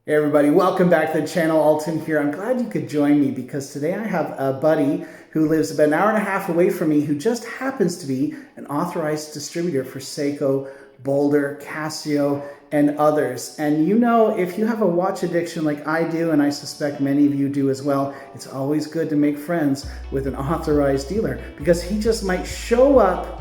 Hey everybody, welcome back to the channel. Alton here. I'm glad you could join me because today I have a buddy who lives about an hour and a half away from me who just happens to be an authorized distributor for Seiko, Boulder, Casio, and others. And you know, if you have a watch addiction like I do, and I suspect many of you do as well, it's always good to make friends with an authorized dealer because he just might show up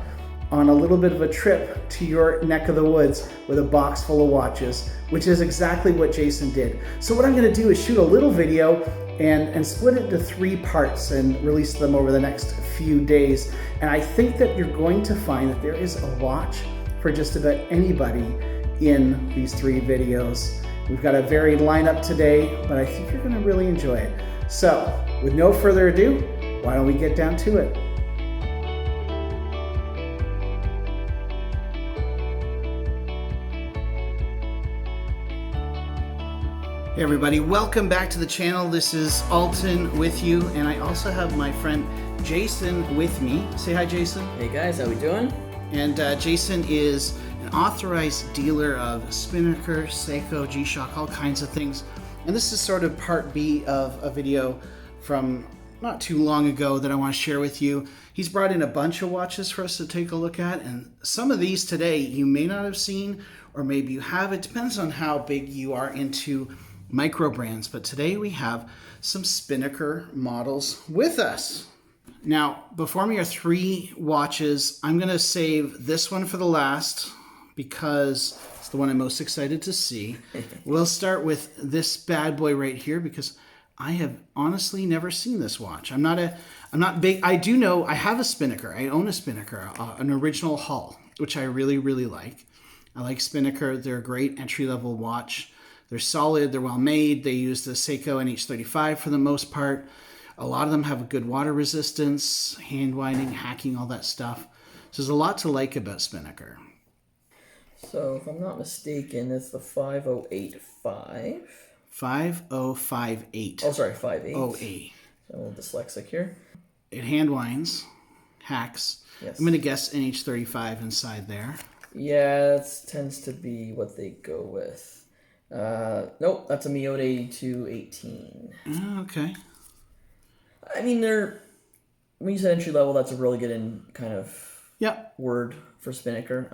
on a little bit of a trip to your neck of the woods with a box full of watches, which is exactly what Jason did. So what I'm gonna do is shoot a little video and split it into 3 parts and release them over the next few days. And I think that you're going to find that there is a watch for just about anybody in these 3 videos. We've got a varied lineup today, but I think you're gonna really enjoy it. So with no further ado, why don't we get down to it? Hey everybody, welcome back to the channel. This is Alton with you, and I also have my friend Jason with me. Say hi, Jason. Hey guys, how we doing? And Jason is an authorized dealer of Spinnaker, Seiko, G-Shock, all kinds of things. And this is sort of part B of a video from not too long ago that I want to share with you. He's brought in a bunch of watches for us to take a look at, and some of these today you may not have seen, or maybe you have. It depends on how big you are into micro brands, but today we have some Spinnaker models with us. Now, before me are 3 watches. I'm going to save this one for the last because it's the one I'm most excited to see. We'll start with this bad boy right here because I have honestly never seen this watch. I'm not big. I do know I have a Spinnaker. I own a Spinnaker, an original hull, which I really, really like. I like Spinnaker. They're a great entry-level watch. They're solid, they're well made. They use the Seiko NH35 for the most part. A lot of them have a good water resistance, hand winding, hacking, all that stuff. So there's a lot to like about Spinnaker. So, if I'm not mistaken, it's the 5085. 5058. Oh, sorry, 58. Oh, A. So, a little dyslexic here. It hand winds, hacks. Yes. I'm going to guess NH35 inside there. Yeah, that tends to be what they go with. Nope, that's a Miyota 8218. Oh, okay. I mean, when you said entry level, that's a really good kind of word for Spinnaker.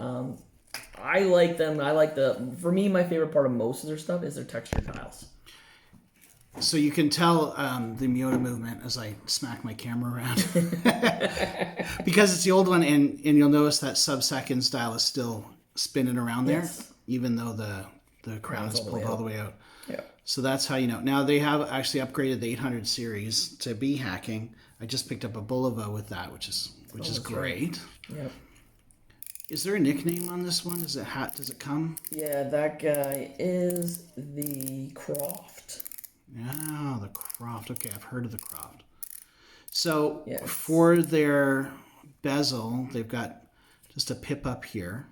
I like them. For me, my favorite part of most of their stuff is their texture tiles. So you can tell the Miyota movement as I smack my camera around. Because it's the old one, and you'll notice that sub-second style is still spinning around there, even though the crown is pulled all the way out. Yeah. So that's how you know. Now they have actually upgraded the 800 series to be hacking. I just picked up a Bulova with that, which is great. Yep. Is there a nickname on this one? Does it come? Yeah, that guy is the Croft. Oh, the Croft. Okay, I've heard of the Croft. So for their bezel, they've got just a pip up here.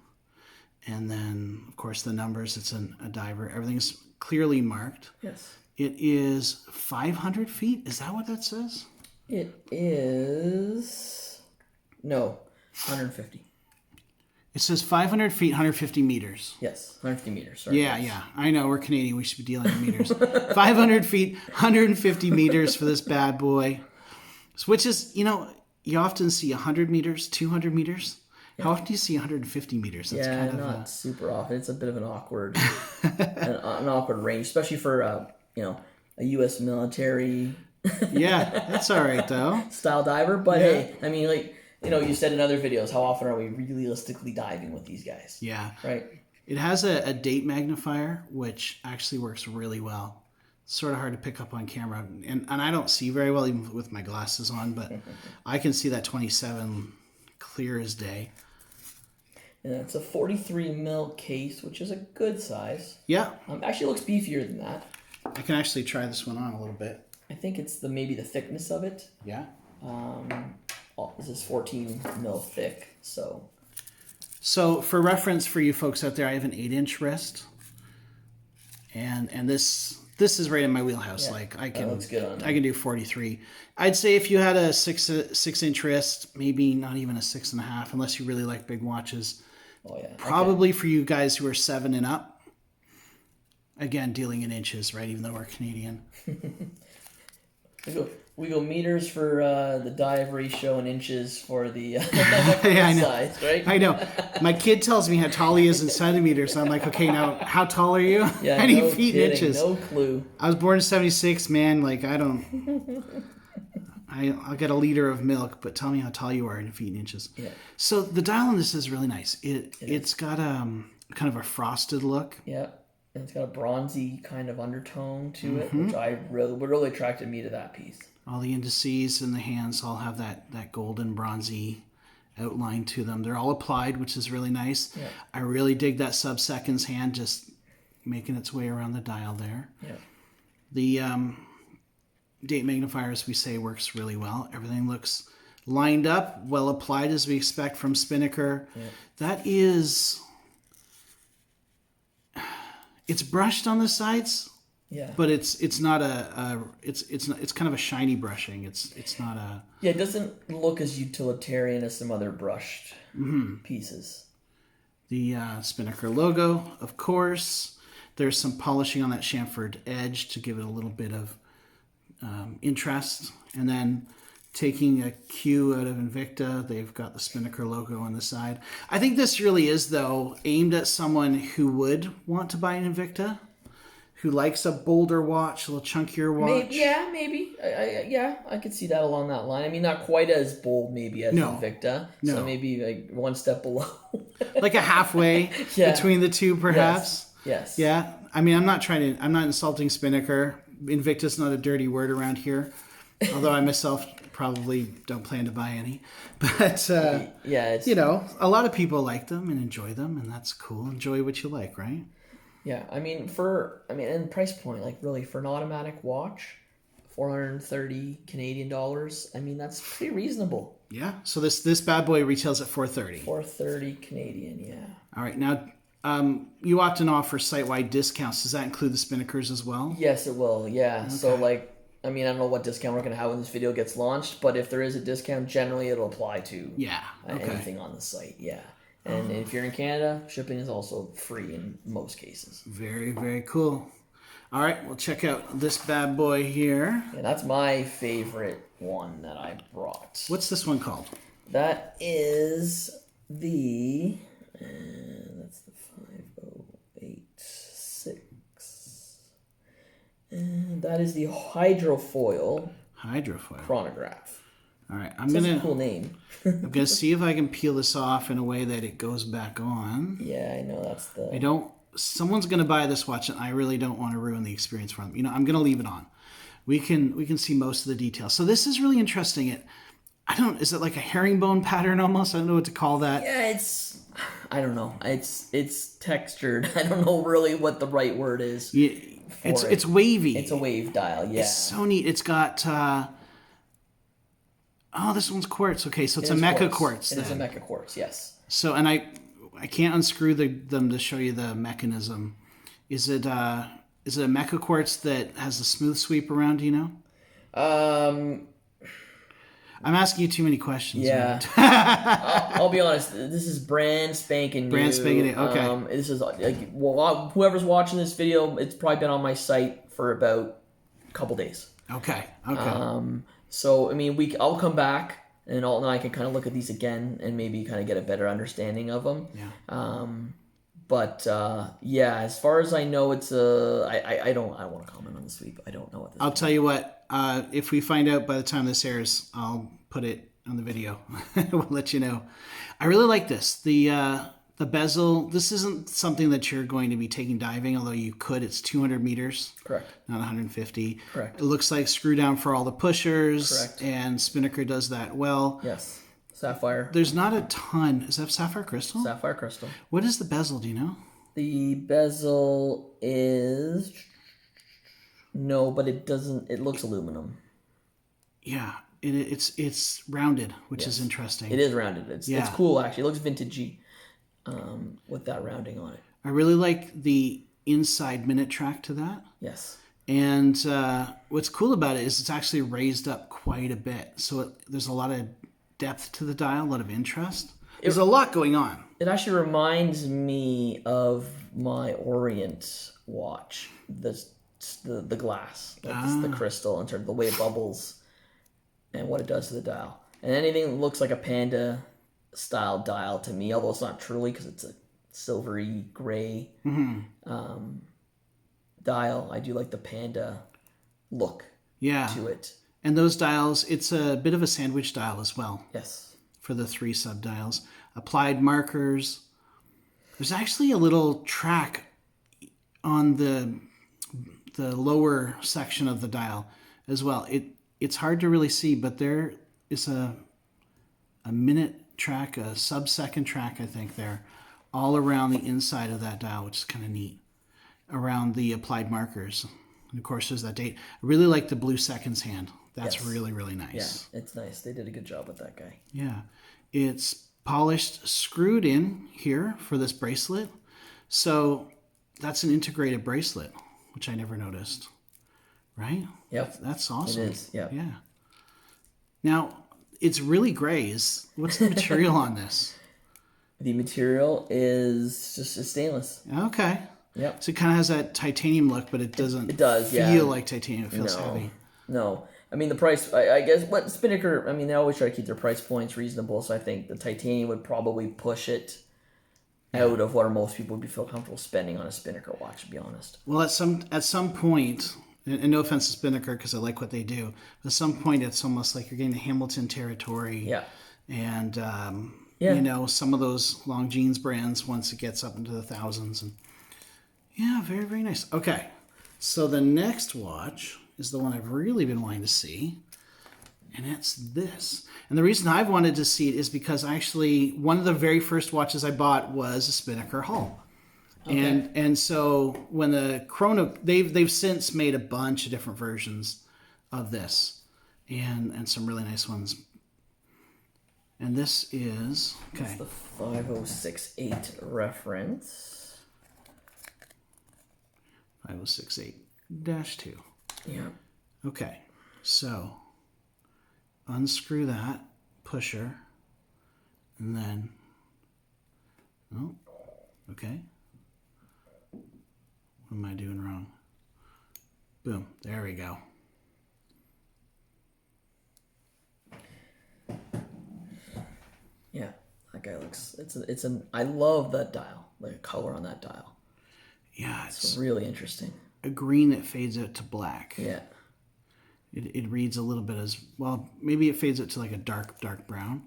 And then, of course, the numbers, it's a diver. Everything's clearly marked. Yes. It is 500 feet. Is that what that says? It is... No, 150. It says 500 feet, 150 meters. Yes, 150 meters. Sorry, yeah. I know, we're Canadian. We should be dealing in meters. 500 feet, 150 meters for this bad boy. Which is, you often see 100 meters, 200 meters. How often do you see 150 meters? That's kind of not super often. It's a bit of an awkward, an awkward range, especially for a U.S. military. Yeah, that's all right though. Style diver, but hey, I mean, you said in other videos, how often are we realistically diving with these guys? Yeah, right. It has a date magnifier, which actually works really well. It's sort of hard to pick up on camera, and I don't see very well even with my glasses on, but I can see that 27 clear as day. Yeah, it's a 43 mil case, which is a good size. Yeah. Actually looks beefier than that. I can actually try this one on a little bit. I think it's maybe the thickness of it. Yeah. This is 14 mil thick, so. So for reference for you folks out there, I have an 8-inch wrist, and this is right in my wheelhouse. Like I can do 43. I'd say if you had a 6-inch wrist, maybe not even a 6.5, unless you really like big watches. Oh yeah. Probably for you guys who are 7 and up, Again, dealing in inches, right? Even though we're Canadian. We go meters for the dive ratio and inches for the yeah, I know. size, right? I know. My kid tells me how tall he is in centimeters. So I'm like, okay, now how tall are you? Yeah, I need no feet kidding, and inches. no clue. I was born in 76, man. Like, I don't... I'll get a liter of milk, but tell me how tall you are in feet and inches. Yeah. So the dial on this is really nice. It's got kind of a frosted look. Yeah. And it's got a bronzy kind of undertone to it, which really attracted me to that piece. All the indices and the hands all have that golden bronzy outline to them. They're all applied, which is really nice. Yeah. I really dig that sub-seconds hand just making its way around the dial there. Yeah. The date magnifier, as we say, works really well. Everything looks lined up, well applied as we expect from Spinnaker. Yeah. That is... It's brushed on the sides. Yeah. But it's not it's kind of a shiny brushing. It's not a... Yeah, it doesn't look as utilitarian as some other brushed pieces. The Spinnaker logo, of course. There's some polishing on that chamfered edge to give it a little bit of interest. And then taking a cue out of Invicta, they've got the Spinnaker logo on the side. I think this really is, though, aimed at someone who would want to buy an Invicta, who likes a bolder watch, a little chunkier watch. Maybe. I could see that along that line. I mean, not quite as bold maybe as Invicta. No. So maybe like one step below. Like a halfway between the two, perhaps. Yes. Yeah. I mean, I'm not insulting Spinnaker. Invicta's not a dirty word around here. Although I myself probably don't plan to buy any. But, it's, a lot of people like them and enjoy them, and that's cool. Enjoy what you like, right? Yeah, and price point, like really for an automatic watch, 430 Canadian dollars. I mean, that's pretty reasonable. Yeah. So this bad boy retails at 430. 430 Canadian, yeah. All right. Now, you often offer site-wide discounts. Does that include the Spinnakers as well? Yes, it will. Yeah. Okay. So I don't know what discount we're going to have when this video gets launched, but if there is a discount, generally it'll apply to anything on the site. Yeah. And if you're in Canada, shipping is also free in most cases. Very, very cool. All right, we'll check out this bad boy here. Yeah, that's my favorite one that I brought. What's this one called? That is the... that's the 5086. And that is the Hydrofoil. Chronograph. All right, That's a cool name. I'm gonna see if I can peel this off in a way that it goes back on. Yeah, I know that's the. Someone's gonna buy this watch, and I really don't want to ruin the experience for them. I'm gonna leave it on. We can see most of the details. So this is really interesting. Is it like a herringbone pattern almost? I don't know what to call that. Yeah, I don't know. It's textured. I don't know really what the right word is. Yeah, it's wavy. It's a wave dial. Yeah. It's so neat. It's got. This one's quartz. Okay, so it's a mecha quartz. It is a mecha quartz, yes. So, and I can't unscrew them to show you the mechanism. Is it a mecha quartz that has a smooth sweep around? Do you know? I'm asking you too many questions. Yeah. I'll be honest. This is brand spanking new. Brand spanking new. Okay. This is whoever's watching this video, it's probably been on my site for about a couple days. Okay. So, I'll come back and I can kind of look at these again and maybe kind of get a better understanding of them. Yeah. As far as I know, it's I don't want to comment on the sweep. I don't know what this I'll tell you what, if we find out by the time this airs, I'll put it on the video. We'll let you know. I really like this. The bezel, this isn't something that you're going to be taking diving, although you could. It's 200 meters. Correct. Not 150. Correct. It looks like screw down for all the pushers. Correct. And Spinnaker does that well. Yes. Sapphire. There's not a ton. Is that sapphire crystal? Sapphire crystal. What is the bezel? Do you know? The bezel is... No, but it doesn't... It looks aluminum. Yeah. It's rounded, which is interesting. It is rounded. It's cool, actually. It looks vintagey. With that rounding on it. I really like the inside minute track to that. Yes. And what's cool about it is it's actually raised up quite a bit. So there's a lot of depth to the dial, a lot of interest. There's a lot going on. It actually reminds me of my Orient watch the glass, like the crystal, in terms of the way it bubbles and what it does to the dial. And anything that looks like a Panda style dial to me, although it's not truly because it's a silvery gray dial, I do like the Panda look to it. And those dials, it's a bit of a sandwich dial as well. Yes. For the 3 sub dials. Applied markers. There's actually a little track on the lower section of the dial as well. It's hard to really see, but there is a minute track, a sub-second track, I think, there, all around the inside of that dial, which is kind of neat, around the applied markers. And of course, there's that date. I really like the blue seconds hand. That's really, really nice. Yeah, it's nice. They did a good job with that guy. Yeah. It's polished, screwed in here for this bracelet. So that's an integrated bracelet, which I never noticed. Right? Yep. That's awesome. It is, yeah. Yeah. Now, it's really gray. What's the material on this? The material is just stainless. Okay. Yep. So it kind of has that titanium look, but it doesn't feel like titanium. It feels heavy. No. I mean, the price, I guess, what Spinnaker, I mean, they always try to keep their price points reasonable, so I think the titanium would probably push it out of where most people would feel comfortable spending on a Spinnaker watch, to be honest. Well, at some point, and no offense to Spinnaker because I like what they do, but at some point it's almost like you're getting the Hamilton territory. Yeah. And, you know, some of those long jeans brands once it gets up into the thousands. And yeah, very, very nice. Okay. So the next watch is the one I've really been wanting to see, and it's this. And the reason I've wanted to see it is because actually one of the very first watches I bought was a Spinnaker Hull. Okay. And so when the Chrono, they've since made a bunch of different versions of this, and some really nice ones. And this is That's the 5068 reference. 5068-2. Yeah. Okay, so unscrew that pusher, and then, okay. What am I doing wrong? Boom, there we go. Yeah, that guy looks, I love that dial, the color on that dial. Yeah, it's really interesting. A green that fades out to black. Yeah. It reads a little bit as, well, maybe it fades out to like a dark brown.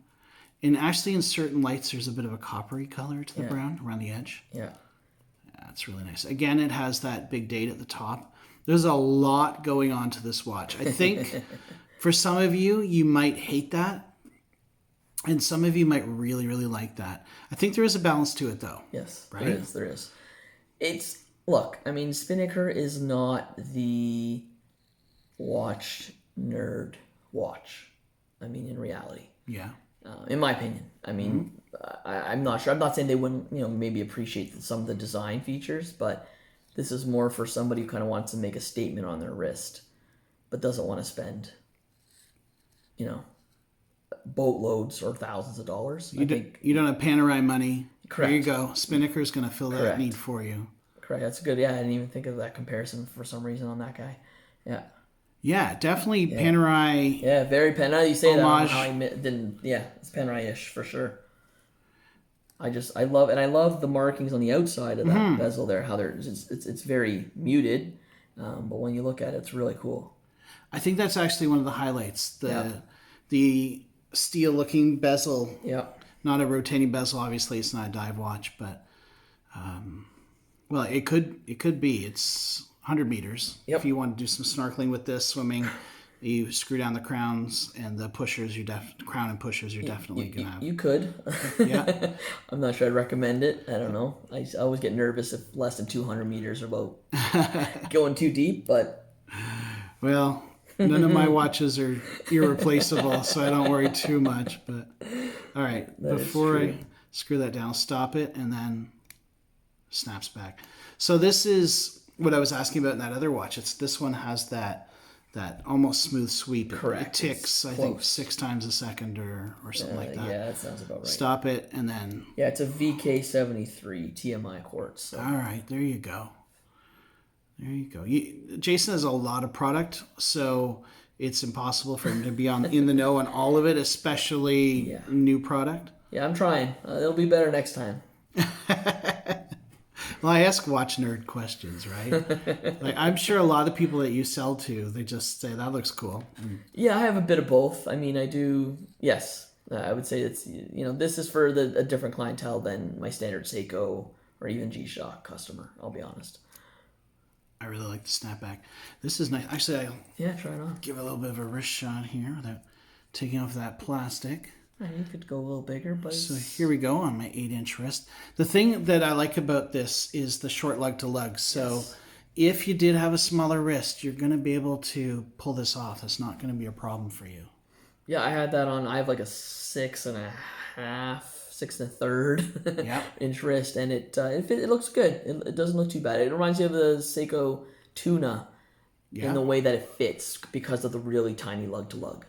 And actually in certain lights, there's a bit of a coppery color to the brown around the edge. Yeah. That's really nice. Again, it has that big date at the top. There's a lot going on to this watch. I think for some of you, you might hate that. And some of you might really, really like that. I think there is a balance to it, though. Yes, right? There is. Look, I mean, Spinnaker is not the watch nerd watch. I mean, in reality. Yeah. In my opinion. I mean, I'm not sure. I'm not saying they wouldn't, maybe appreciate some of the design features, but this is more for somebody who kind of wants to make a statement on their wrist, but doesn't want to spend, boatloads or thousands of dollars. You don't have Panerai money. Correct. There you go. Spinnaker's going to fill that need for you. Correct. That's good. Yeah, I didn't even think of that comparison for some reason on that guy. Yeah. Yeah, definitely Panerai. Yeah, very Panerai. Now you say homage. It's Panerai-ish for sure. I love the markings on the outside of that bezel there. How it's very muted, but when you look at it, it's really cool. I think that's actually one of the highlights. The steel-looking bezel. Yeah. Not a rotating bezel. Obviously, it's not a dive watch, but well, it could be. It's 100 meters. Yep. If you want to do some snorkeling with this, swimming, you screw down the crowns and the pushers. Crown and pushers. You're definitely gonna have. You could. Yeah. I'm not sure I'd recommend it. I don't know. I always get nervous if less than 200 meters are about going too deep. But well, none of my watches are irreplaceable, so I don't worry too much. But all right, before I screw that down, stop it, and then snaps back. So this is what I was asking about in that other watch. This one has that almost smooth sweep. Correct. It ticks, I think, 6 times a second or something like that. Yeah, that sounds about right. Stop it, and then... Yeah, it's a VK73 TMI quartz. So. All right, there you go. There you go. Jason has a lot of product, so it's impossible for him to be in the know on all of it, especially new product. Yeah, I'm trying. It'll be better next time. Well, I ask Watch Nerd questions, right? Like, I'm sure a lot of people that you sell to, they just say, that looks cool. Yeah, I have a bit of both. I mean, I do, yes. I would say it's, this is for a different clientele than my standard Seiko or even G-Shock customer, I'll be honest. I really like the snapback. This is nice. Actually, I'll try it on. Give a little bit of a wrist shot here without taking off that plastic. You could go a little bigger, but... So here we go on my 8-inch wrist. The thing that I like about this is the short lug to lug. So if you did have a smaller wrist, you're going to be able to pull this off. It's not going to be a problem for you. Yeah, I had that on. I have like a 6.5, 6 1/3 inch wrist, and it looks good. It doesn't look too bad. It reminds me of the Seiko Tuna in the way that it fits because of the really tiny lug to lug.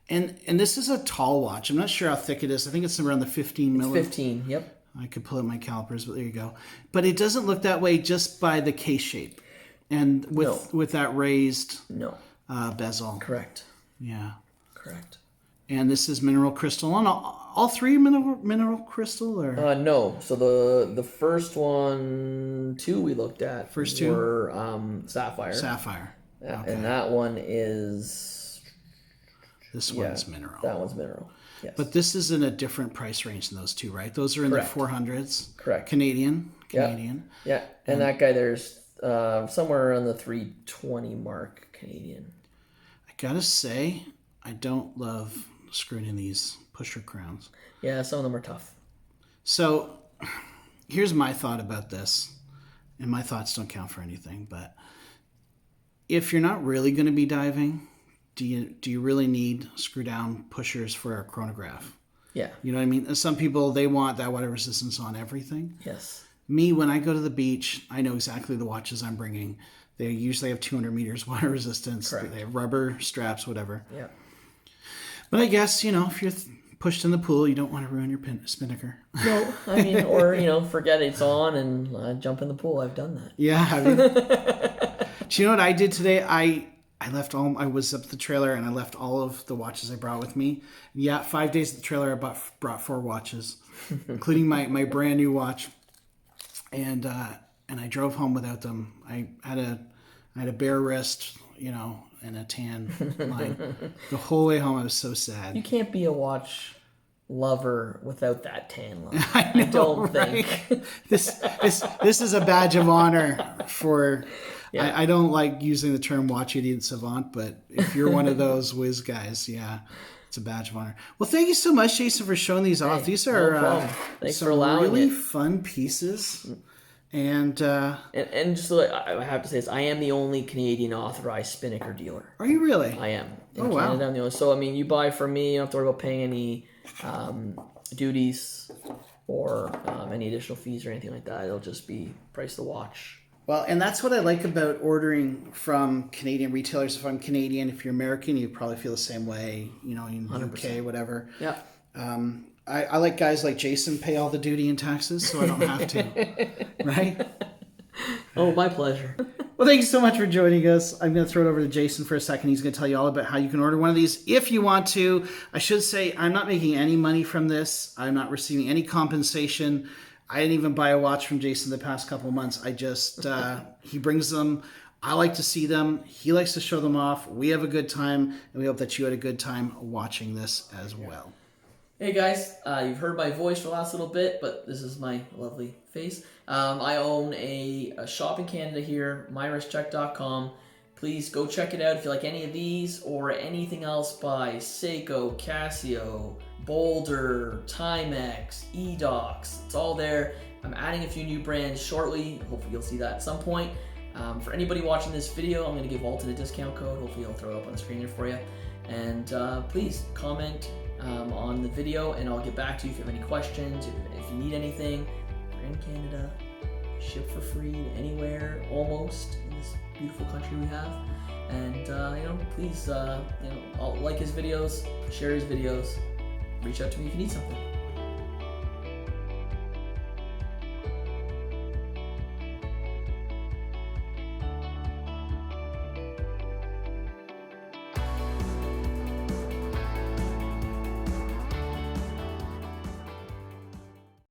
And this is a tall watch. I'm not sure how thick it is. I think it's around the 15 millimeter. 15, yep. I could pull out my calipers, but there you go. But it doesn't look that way just by the case shape and with that raised bezel. Correct. Yeah. Correct. And this is mineral crystal. On all three mineral crystal, or no. So the first two we looked at were sapphire. Sapphire. Yeah, okay. And that one is. This one's mineral. That one's mineral. Yes. But this is in a different price range than those two, right? Those are in the 400s. Correct. Canadian. Yeah. And that guy there's somewhere around the 320 mark Canadian. I gotta say, I don't love screwing in these pusher crowns. Yeah, some of them are tough. So here's my thought about this, and my thoughts don't count for anything, but if you're not really going to be diving, do you really need screw down pushers for a chronograph? Yeah. You know what I mean? Some people, they want that water resistance on everything. Yes. Me, when I go to the beach, I know exactly the watches I'm bringing. They usually have 200 meters water resistance. Correct. They have rubber straps, whatever. Yeah. But I guess, if you're pushed in the pool, you don't want to ruin your Spinnaker. No, I mean, or, forget it's on and jump in the pool. I've done that. Yeah, have you? Do you know what I did today? I was up at the trailer and I left all of the watches I brought with me. Yeah, 5 days at the trailer, I brought 4 watches, including my brand new watch. And I drove home without them. I had a bare wrist, and a tan line. The whole way home, I was so sad. You can't be a watch lover without that tan line. I don't think. This is a badge of honor for... Yeah. I don't like using the term watch idiot savant, but if you're one of those whiz guys, it's a badge of honor. Well, thank you so much, Jason, for showing these off. These are Thanks some for allowing really fun pieces. And just I have to say this, I am the only Canadian authorized Spinnaker dealer. Are you really? I am. In Canada, I'm the only one. So, I mean, you buy from me, you don't have to worry about paying any duties or any additional fees or anything like that. It'll just be price of the watch. Well, and that's what I like about ordering from Canadian retailers. If I'm Canadian, if you're American, you probably feel the same way, in 100%. UK, whatever. Yeah. I like guys like Jason pay all the duty and taxes, so I don't have to. Right? Oh, my pleasure. Well, thank you so much for joining us. I'm going to throw it over to Jason for a second. He's going to tell you all about how you can order one of these if you want to. I should say I'm not making any money from this. I'm not receiving any compensation. I didn't even buy a watch from Jason the past couple of months. I just, he brings them. I like to see them. He likes to show them off. We have a good time, and we hope that you had a good time watching this as well. Hey guys, you've heard my voice for the last little bit, but this is my lovely face. I own a shop in Canada here, mywristcheck.com. Please go check it out if you like any of these or anything else by Seiko, Casio, Boulder, Timex, Edox. It's all there. I'm adding a few new brands shortly. Hopefully you'll see that at some point. For anybody watching this video, I'm going to give Alton a discount code. Hopefully I'll throw it up on the screen there for you. And please comment on the video and I'll get back to you if you have any questions. If you need anything, we're in Canada. Ship for free anywhere, almost, in this beautiful country we have. And, please, like his videos, share his videos. Reach out to me if you need something.